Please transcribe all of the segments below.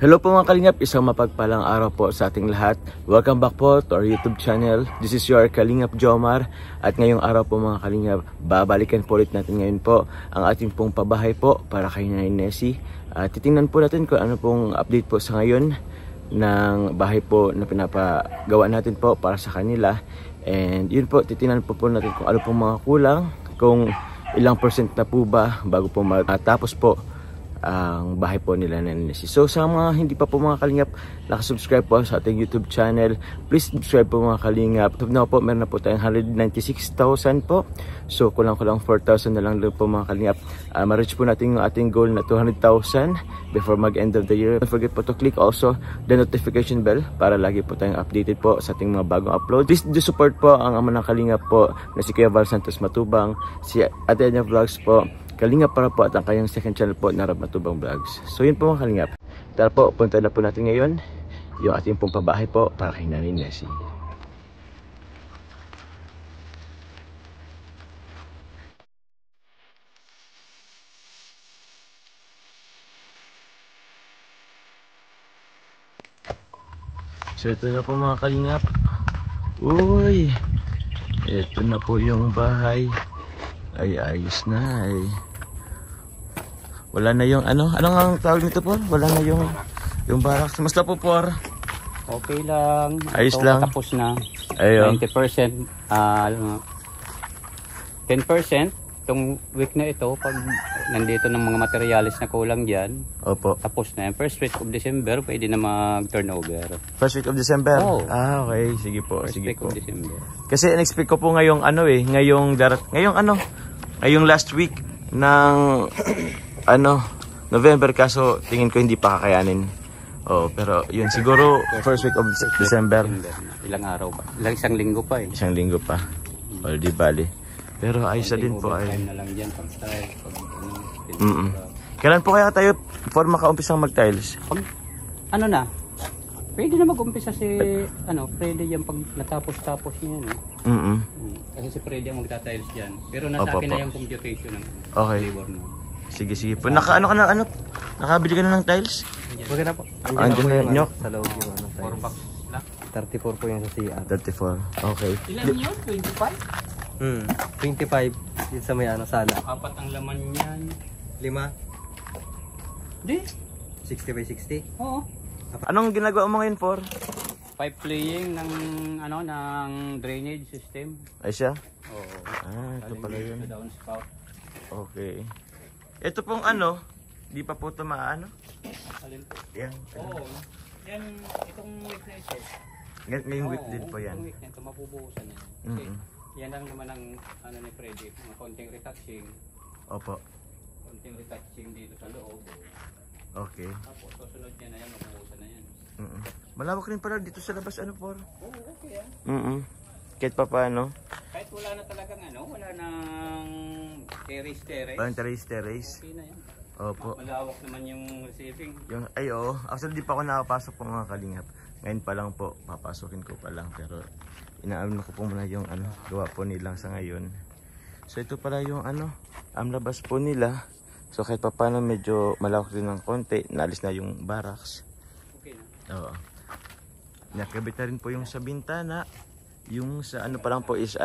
Hello po mga kalingap, isang mapagpalang araw po sa ating lahat. Welcome back po to our YouTube channel. This is your Kalingap Jomar. At ngayong araw po mga kalingap, babalikan po ulit natin ngayon po ang ating pong pabahay po para kay Nanay Nessie. Titingnan po natin kung ano pong update po sa ngayon ng bahay po na pinapagawa natin po para sa kanila. And yun po, titingnan po natin kung ano pong mga kulang, kung ilang percent na po ba bago po matapos po ang bahay po nila Nanay Nessie. So sa mga hindi pa po mga kalingap nakasubscribe po sa ating YouTube channel, please subscribe po mga kalingap. Now po meron na po tayong 196,000 po. So kulang-kulang 4,000 na lang po mga kalingap. Ma-reach po natin yung ating goal na 200,000 before mag-end of the year. Don't forget po to click also the notification bell para lagi po tayong updated po sa ating mga bagong upload. Please do support po ang ama ng kalingap po na si Kuya Val Santos Matubang, si Ate Anya Vlogs po, Kalingap para po at ang kanyang second channel po na Rab Matubang Vlogs. So yun po mga kalingap. Tara po, punta na po natin ngayon yung ating pong pabahay po para kay Nanay Nessie. So ito na po mga kalingap. Uy! Ito na po yung bahay. Ay ayos na ay. Wala na yung ano ang tawag nito po? Wala na yung barracks. Musta po por? Okay lang. Ayos ito, lang. Tapos na. Ayo. 90%. 10% itong week na ito pag nandito ng mga materialis na kulang diyan. Opo. Tapos na. First week of December pwede na mag-turnover. First week of December? Oh. Okay. Sige po. First Sige week po. of December. Kasi in-expect ko po ngayong ngayong last week ng November, kaso tingin ko hindi pa kakayanin. Oh, pero yun siguro first week of December. Ilang araw pa? Isang linggo pa eh. Isang linggo pa. O di bali. Pero ayos na din po ay. Time na lang diyan pag style, pag Kailan po kaya tayo for makaumpisang mag-tiles? Ano na? Pwede na mag-umpisa si Freddy yan pag natapos-tapos niya. Kasi si Freddy ang magtatiles diyan. Pero nasa akin na yung computation ng labor mo. Sige po. Nakabili ka na ng tiles? Wag na po. Andiyan na nyok. Sa loob yung tiles. 4 packs lang. 34 po yung sa CR. 34. Okay. Ilan yun? 25? 25 yun sa may sala. 4 ang laman niyan. 5? Di? 60 by 60? Oo. Anong ginagawa mo ngayon for? Pipe laying ng ng drainage system. Ay siya? Oo. Ito pala yun. Downspout. Okay. Ito pong di pa po ito maano? Alin po? Yan. Oo. Yan, itong week na ito. Ngayong week din po yan. Itong week na ito, mapubuhusan na yan. Kasi yan lang naman ang ni Freddy, mga konting retouching. Opo. Konting retouching dito sa loob. Okay. Tapos susunod niya na yan, mapubuhusan na yan. Malawak rin pala dito sa labas por? Oo, okay yan. Kahit pa paano? Kahit wala na talagang wala nang terrace. Parang terrace. Okay na yan. Opo. Malawak naman yung receiving. Oo. Actually, di pa ako nakapasok po mga kalingap. Ngayon pa lang po, papasokin ko pa lang. Pero inaano ko po muna yung gawa po nilang sa ngayon. So ito pala yung labas po nila. So kahit pa paano medyo malawak din ng konti. Naalis na yung barracks. Okay na. Oo. Nakabit na rin po yung sa bintana. Yung sa pa lang po is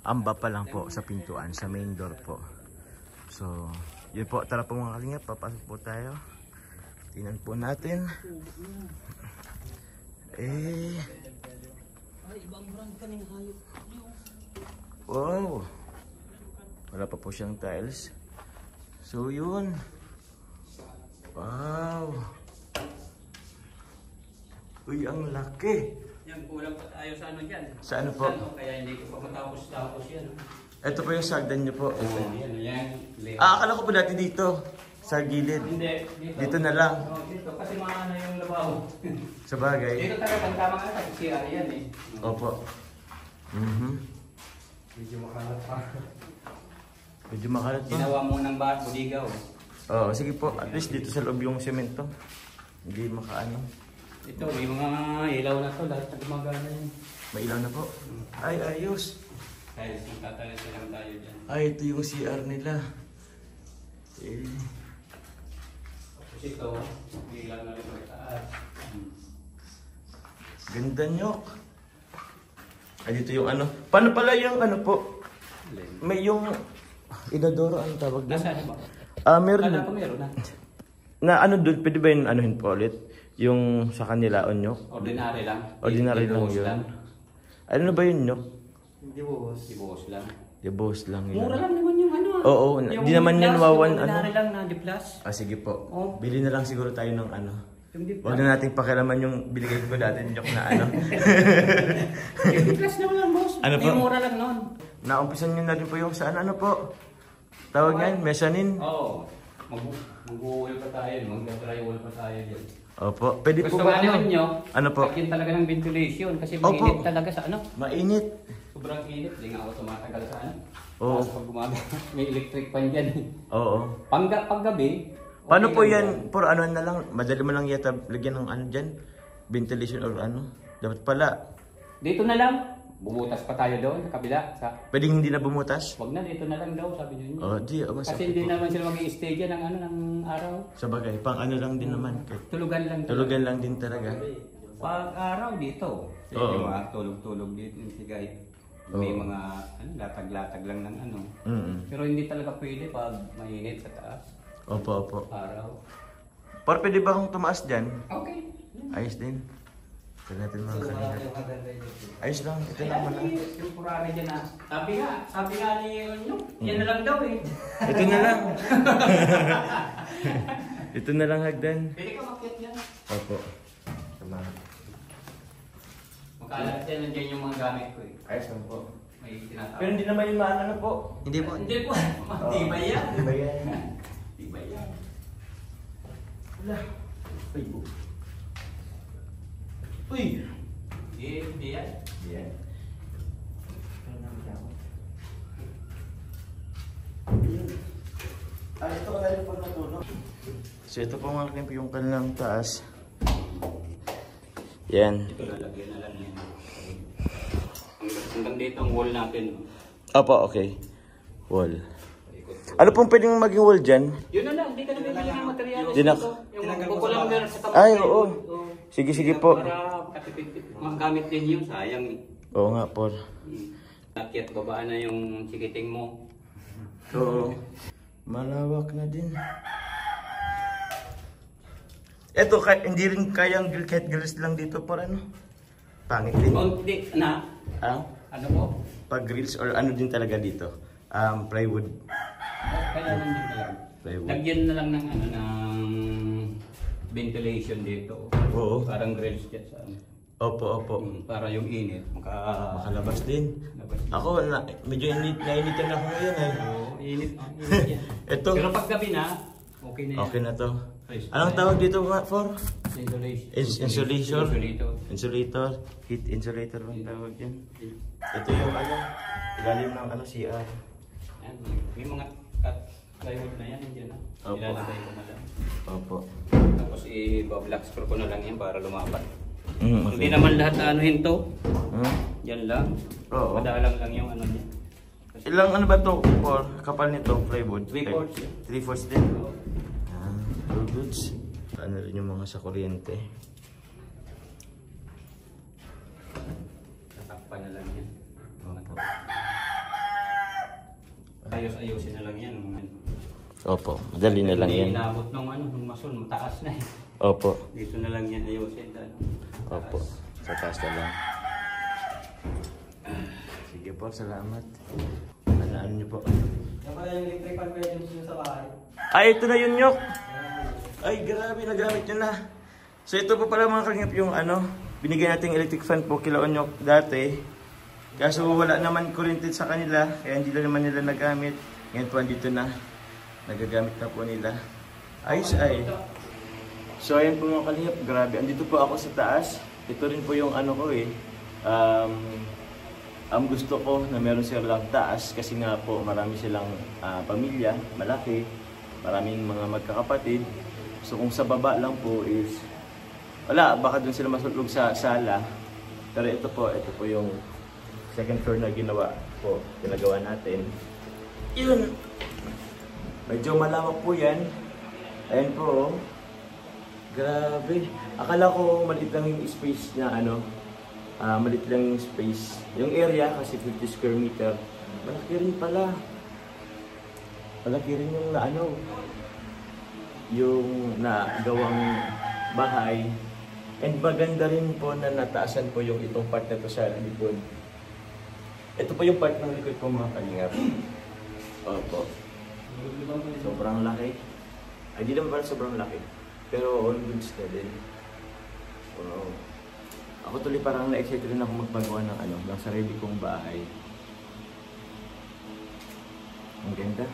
amba pa lang po sa pintuan, sa main door po. So, yun po. Tara po mga kalingap, papasok po tayo. Tingnan po natin. Wow! Wala pa po siyang tiles. So, yun. Wow! Uy, ang laki! Yan, kulang pa tayo sa dyan. Sa ano po? Kaya hindi ko pa matapos yan. Ito po yung sagdan niyo po. Yan. Akala ko po dati dito. Sa gilid. Hindi. Dito na lang. Dito. Kasi maano yung labaw. Sa bagay. Dito talaga, tama ka na. CR yan eh. Opo. Medyo makalat pa. Medyo makalat pa. Ginawa mo ng budigaw. Oo, sige po. At least dito sa loob yung semento. Hindi makaano. Ito, may mga ilaw na to. Lahat na gumagana yun. May ilaw na po. Ay, ayos. Dahil tatalis lang tayo dyan. Ay, ito yung CR nila. Tapos ito, bilang na rin sa taas. Ganda, Nyok. Ay, dito yung ano. Paano pala yung ano po? May yung inodoro, ang tawag na? Nasaan ba? Meron Kala na. ko meron na. Na ano doon, pwede ba yung anuhin po ulit? Yung sa kanila, o Nyok? Ordinary lang. Ordinary lang Dibuhos yun. Ano ba yun, Nyok? Dibuhos lang. Dibuhos lang yun. Mura lang naman yung ano. Oo, yung di naman yan wawan ano. Ordinary lang na D+. Sige po. Oh. Bili na lang siguro tayo ng ano. Yung D+. Huwag na natin pakialaman yung binigay ko dati, Nyok, na ano. Yung D+ naman lang, boss. Ano po? Yung mura lang nun. Naumpisan nyo na rin po yung saan, ano po? Tawag yan, mezzanine. Oo. Mag-uul pa tayo. Mag-drywall pa tayo dyan. Opo, pwede po Gusto ba nga naman nyo, Ano po? lagyan talaga ng ventilation kasi Opo. mainit talaga sa ano. Mainit. Sobrang init. Hindi nga ako tumatagal sa ano. Oo. Tapos pag gumaga, may electric fan dyan. Oo. Paggabi, Paano okay po lang yan? Por ano na lang, madali mo lang yata lagyan ng ano dyan? Ventilation or ano? Dapat pala. Dito na lang. Bumutas pa tayo doon sa kabila. Pwedeng hindi na bumutas? Wag na, dito na lang daw, sabi niyo. Oh, di. Oh, Kasi hindi naman sila mag-i-stay dyan ng, ano, ng araw. Sa bagay, pang ano lang din naman. Tulugan lang. Tulugan lang din talaga. Pag araw dito. Oo. Yung mga tulog-tulog dito yung sigay. May mga ano, latag-latag lang ng ano. Pero hindi talaga pwede pag mainit sa taas. Opo, opo. Araw. Por pwede ba akong tumaas dyan? Okay. Ayos din. Ito natin mga kanina. Ayos lang, ito lang muna. Temporary dyan na. Sabi nga ni Onyo, yan na lang daw eh. Ito na lang. Ito na lang hagdan. Pwede ka makyat yan. Opo. Tama. Makalat yan, nandiyan yung mga gamit ko eh. Ayos lang po. May tinatawag. Pero hindi naman yung maano po. Hindi po. Hindi po. Matibay yan. Diba yan? Matibay yan. Wala. Uy. Uy. Hindi yan. Yan. Ito ka lang pag natulog. So ito po mga klimpo yung kanilang taas. Yan. Ito lalagyan na lang yan. Hanggang dito ang wall natin. Opo, okay. Wall. Ano pong pwedeng maging wall dyan? Yun na lang, hindi ka na bibili ng materialis. Di na- Yung kukulang meron sa tapat. Ay, oo. Sige, sige po. Para katipid, magamit din yun, sayang eh. Oo nga, Paul. Akyat babaan na yung chikiting mo. Oo. Malawak na din. Eto, hindi rin kayang kahit grills lang dito por ano? Pangit din. Konti na. Ano po? Pag grills or ano din talaga dito? Plywood. Kailangan din talaga. Plywood. Lagyan na lang ng ano ng ventilation dito. Oo. Parang grills dyan sa ano. Opo, opo. Para yung init Makalabas din. labas. Ako, medyo nainitan ako ngayon eh. Oo, init. Init yan. Ito. Pero pag gabi na, okay na yan. Okay na to. Fresh. Anong tawag dito nga for? Insulation. Insulator? Insulator. Insulator. Heat insulator bang tawag yan? Ito yung ano, ilalim ng ano, CR. Yan, may mga cut plywood na yan, nandiyan na. Opo. Ilalagay ko na lang. Opo. Tapos i-black screw ko na lang yan para lumapat. Okay. Hindi naman lahat na anuhin to. Yan lang. Oo. Madalang lang yung ano niya. Ilang ano ba to? For kapal nito, plywood? 3/4. 3/4 din? All goods. Ano rin yung mga sa kuryente. Tatakpan na lang yan. Ayos-ayosin na lang yan. Opo, madali na lang yan. Hindi inabot nung ano, nung mason, mataas na eh. Opo. Dito na lang yan ayusin. Opo, sa taas na lang. Sige po, salamat. Ano niyo po? Yung pala yung electric fan pwede nyo sa bahay. Ay, ito na yun, Nyok! Ay, grabe, nagamit nyo na. So ito po pala mga kalingap yung ano, binigay nating electric fan po kila Onyok dati. Kaso wala naman kuryente sa kanila, kaya hindi na naman nila nagamit. Ngayon po andito na, nagagamit na po nila. Ayos ay. So ayan po mga kalingap, grabe. Andito po ako sa taas. Ito rin po yung ano ko eh. Ang gusto ko na meron silang taas kasi nga po marami silang pamilya, malaki. Maraming mga magkakapatid. So kung sa baba lang po is wala, baka doon sila masulog sa sala. Pero ito po yung second floor na ginawa po, ginagawa natin. Yun! Medyo malawak po yan. Ayan po. Grabe. Akala ko maliit lang yung space niya, ano. Maliit lang yung space. Yung area kasi 50 square meter. Malaki rin pala. Malaki rin yung ano, yung nagawang bahay. And maganda rin po na nataasan po yung itong part na to sa likod. Ito po yung part ng likod po mga kalingap. Opo. Sobrang laki. Ay, di naman pala sobrang laki. Pero all goods na din. Wow. Ako tuloy parang na-excited rin ako magpagawa ng ano, ng sarili kong bahay. Ang ganda.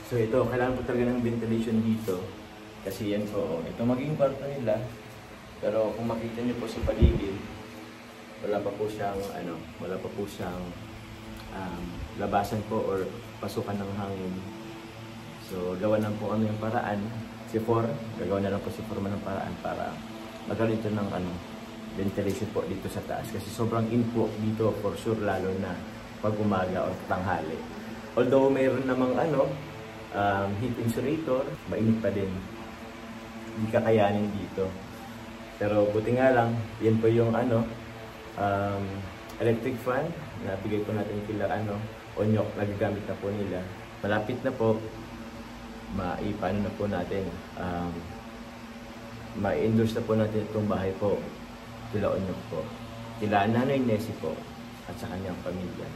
So ito, kailangan po talaga ng ventilation dito. Kasi yan po, ito maging kwarto nila. Pero kung makita niyo po sa paligid, wala pa po siyang ano, wala pa po siyang labasan po or pasukan ng hangin. So gawa na po kami ng paraan. Si For, gagawa na lang po si Forman ng paraan para magkaroon ito ng ano, ventilation po dito sa taas. Kasi sobrang in po dito for sure, lalo na pag umaga o tanghali. Although mayroon namang ano, heat insulator, mainit pa din. Hindi kakayanin dito. Pero buti nga lang, yan po yung ano, electric fan na bigay po natin kila ano, Onyok, nagagamit na po nila. Malapit na po, maipano na po natin, ma-endorse na po natin itong bahay po kila Onyok po, kila Nanay Nessie po at sa kanyang pamilya.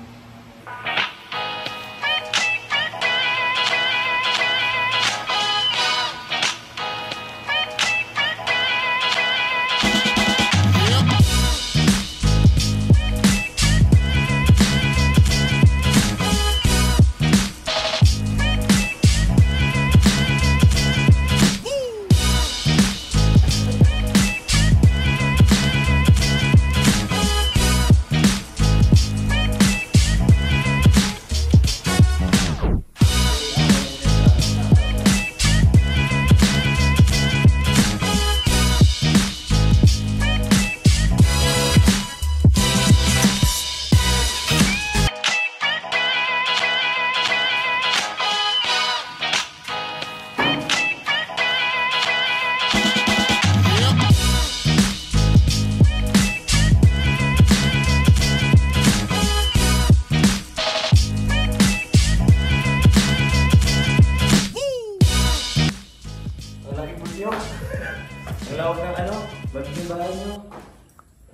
Ang lawak ng ano? Bakit yung bahay nyo?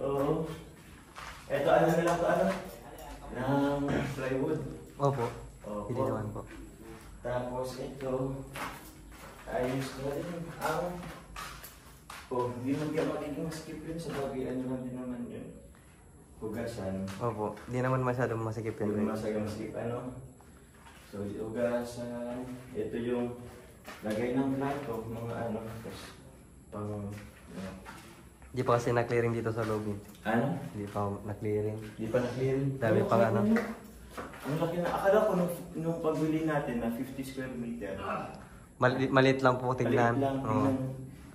Oo. Eto ano na lang to ano? Ng plywood. Opo. Opo. Hindi naman po. Tapos ito, ayos na rin ang... Oh, hindi mo kaya magiging skip yun sa bagay. Ano lang din naman yun? Hugasan. Opo. Hindi naman masyadong masikip yun. Hindi masyadong skip ano? So, hugasan. Ito yung lagay ng plato, mga ano. Tapos, pang... Hindi pa kasi na-clearing dito sa loob. Ano? Hindi pa na-clearing. Hindi pa na-clearing. Dami pang ano. Ang laki na. Akala ko nung pagbili natin na 50 square meter. Maliit lang po tignan. Maliit lang Oo. tignan.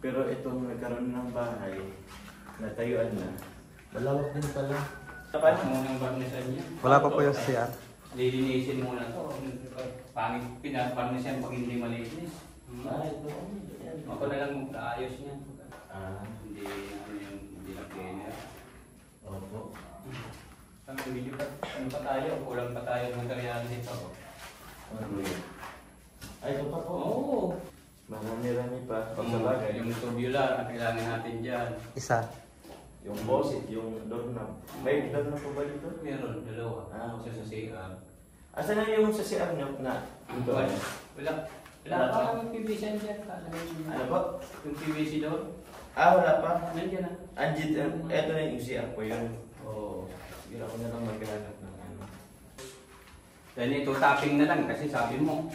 Pero itong nagkaroon ng bahay, natayuan na. Malawak din pala. Tapos mo ng barnisan niya. Wala pa po yung CR. Lilinisin muna to. Pangit pinaparnisan pag hindi malinis. Ito. Ako na lang mag-aayos niya. Hindi Hindi na cleaner. Opo. Ang video pa, ano pa tayo? Kulang pa tayo ng material dito. Ay, ito pa po. Oo. Marami-rami pa. Pagsabagay. Yung tubular, ang kailangan natin dyan. Isa. Yung faucet, yung doorknob. May doorknob po ba dito? Meron, dalawa. Okay. Sa CR. Asan na yung sa CR nyo na ito? Wala. Wala pa ang PVC dyan. Ano po? Yung PVC doon. Wala pa. Nandiyan na. Anjit, eto na yung CR po yun. Oo. Sige, ako na lang maghanap ng ano. Then ito, topping na lang kasi sabi mo,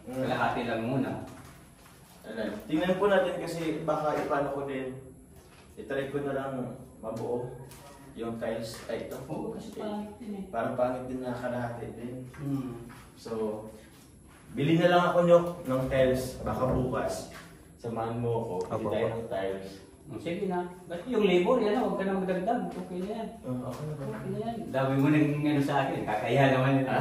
kalahati lang muna. Tingnan po natin kasi baka ipano ko din. I-try ko na lang mabuo yung tiles. Ay, ito. Oo, kasi pangit din eh. Parang pangit din na kalahati din. So, bili na lang ako nyo ng tiles. Baka bukas. Samahan mo ako. Bili tayo ng tiles. Sige na. Basta yung labor, yan huwag ka na magdagdag. Okay na yan. Ako na ba? Okay na yan. Dami mo nang ano sa akin. Kakaya naman yun. Ha?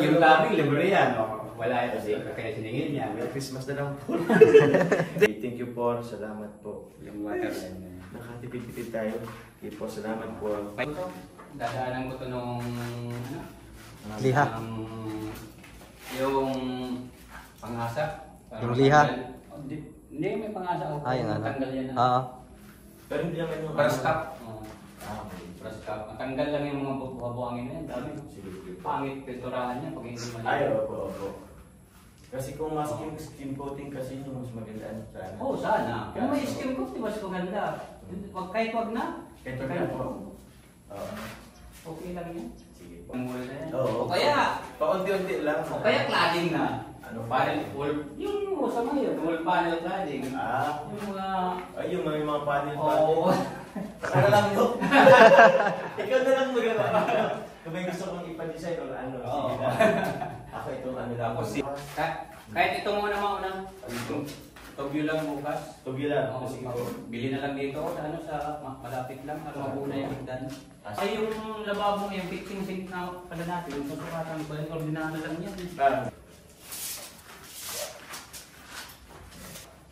Yung labing, libre yan. Wala ito kasi kaya siningin niya. Merry Christmas na lang po. Thank you po. Salamat po. Yung water line na yan. Nakatipid-tipid tayo. Okay po, salamat po. Dadaanan ko to nung Liha. Yung pangasa. Yung liha? Hindi, may pangasa ako. Yung ano? Tanggal yan. Oo. Pero hindi naman yung... Praskap. Okay. Praskap. Ang tanggal lang yung mga bubuhangin na yan. Dami. Sige. Pangit pinturahan niya pag hindi mali. Ay, opo. Kasi kung mas skin coating kasi yung mas maganda sana. Oo, sana. Kung may skin coat, di ba mas maganda? Kahit wag na. Kahit wag na po. Okay lang yan. Sige po. Ang mula na yan. Oo. O kaya, paunti-unti lang. o kaya cladding na. Ano? Panel, wall, yung sa ngayon, wall panel cladding. Yung mga... Ay, yung may mga panel. Oo. Ako na lang yun. Ikaw na lang magawa. Kung may gusto kong ipa-design o ano. Oo. Sige na. Ako itong ano lang. Kahit ito muna mauna. Togyo lang bukas. Tugyo lang. Oo, Sige po. bili na lang dito ano sa malapit lang at mabuna yung higdan. Ay yung lababo yung fixing sink na pala natin, yung susukatan ko yung ordinano lang yan.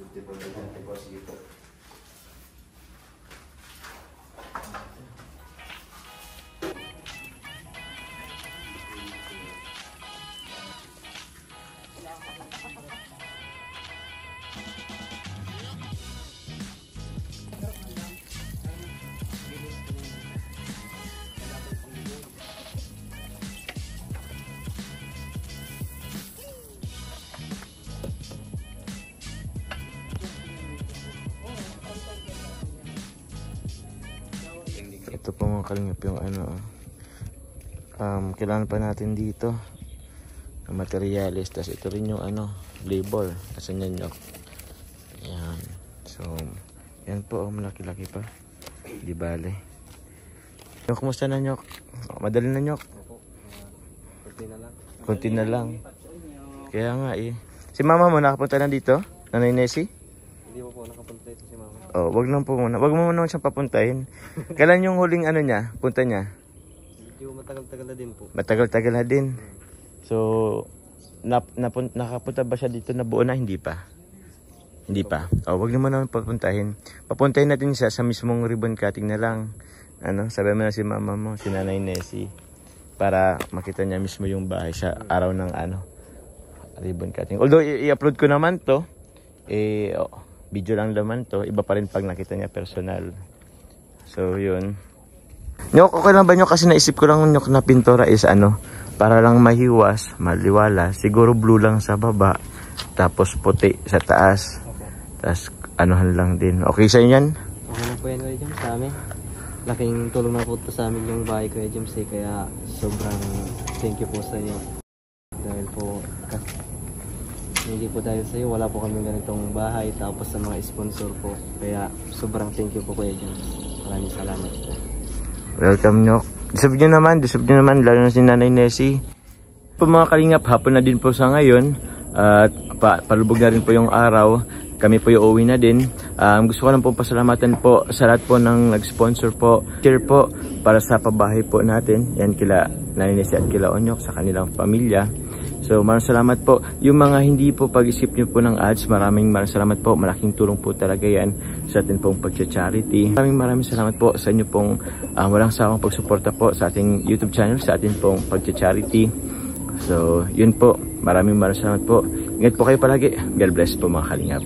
50% po, sige po. Ito po mga kalingap yung ano, kailangan pa natin dito ng materialis. Tapos ito rin yung ano, labor. Asan yan nyok? Ayan. So, yan po, malaki-laki pa. Di bale. Nyok, kumusta na nyok? Madali na nyok? Kunti na lang. Kunti na lang. Kaya nga eh. Si mama mo nakapunta na dito? Nanay Nessie? Hindi po nakapunta ito si mama. Oh, wag lang po muna. Wag mo muna siyang papuntahin. Kailan yung huling ano niya? Punta niya? Medyo matagal-tagal na din po. Matagal-tagal na din. So, nakapunta ba siya dito na buo na? Hindi pa. Hindi pa. Oh, wag naman naman papuntahin. Papuntahin natin siya sa mismong ribbon cutting na lang. Ano, sabi mo na si mama mo, si Nanay Nessie, para makita niya mismo yung bahay sa araw ng ano, ribbon cutting. Although i-upload ko naman to, video lang naman to, iba pa rin pag nakita niya personal. So, yun. Nyok, okay lang ba Nyok? Kasi naisip ko lang Nyok na pintura is ano, para lang mahiwas, maliwala. Siguro blue lang sa baba, tapos puti sa taas. Tapos anuhan lang din. Okay sa inyo yan? Okay lang po yan Kuya James sa amin. Laking tulong na po ito sa amin yung bahay Kuya James eh. Kaya sobrang thank you po sa inyo. Dahil po, hindi po dahil sa iyo, wala po kami ganitong bahay. Tapos sa mga sponsor po. Kaya sobrang thank you po Kuya James. Maraming salamat po. Welcome Nyok. Deserve nyo naman, lalo na si Nanay Nessie. Po mga kalingap, hapon na din po sa ngayon. At palubog na rin po yung araw. Kami po yung uwi na din. Gusto ko lang po pasalamatan po sa lahat po ng nag-sponsor po. Share po para sa pabahay po natin. Yan kila Nanay Nessie at kila Onyok sa kanilang pamilya. So maraming salamat po. Yung mga hindi po pag-isip nyo po ng ads, maraming salamat po. Malaking tulong po talaga yan sa atin pong pag-charity. Maraming salamat po sa inyo pong walang sawang pagsuporta po sa ating YouTube channel, sa atin pong pag-charity. So yun po. Maraming salamat po. Ingat po kayo palagi. God bless po mga kalingap.